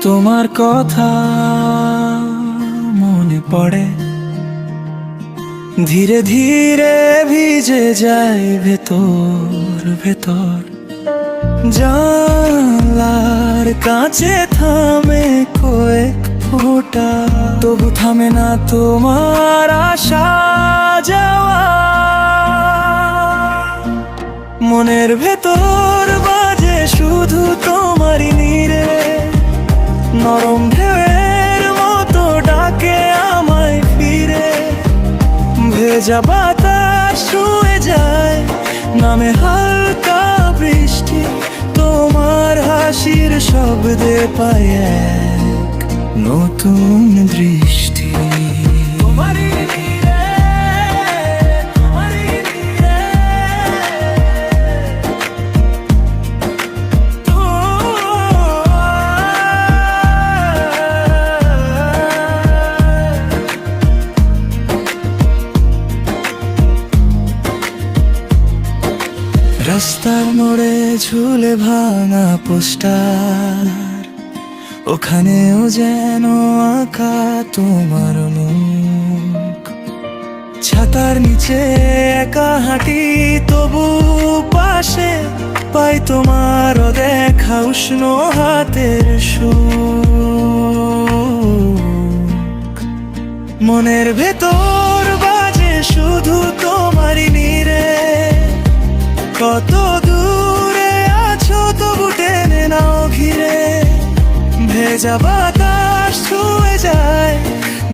তোমার কথা মনে পড়ে, ধীরে ধীরে ভিজে যায় ভেতর ভেতর। জানলার কাছে থামে কয়েক ফোঁটা, তবু থামে না তোমার আসা যাওয়া। মনের ভেতর বাজে শুধু তোমারই নীরে, নরম ঢেউয়ের মতো ডাকে আমায় ফিরে। ভেজা বাতাস ছুঁয়ে যায়, নামে হালকা বৃষ্টি, তোমার হাসির শব্দে পায় এক নতুন দৃষ্টি। তোমারই নীরে, তোমারই নীরে, রাস্তার মোড়ে ঝুলে ভাঙা পোস্টার, ওখানেও যেন আঁকা তোমার মুখ। ছাতার নিচে একা হাঁটি, তবু পাশে পাই তোমার দেখা উষ্ণ হাতের সুখ। মনের ভেতর বাজে শুধু তোমারই নীরে, কত দূরে আছো তবু টেনে নাও ঘিরে। ভেজা বাতাস ছুঁয়ে যায়,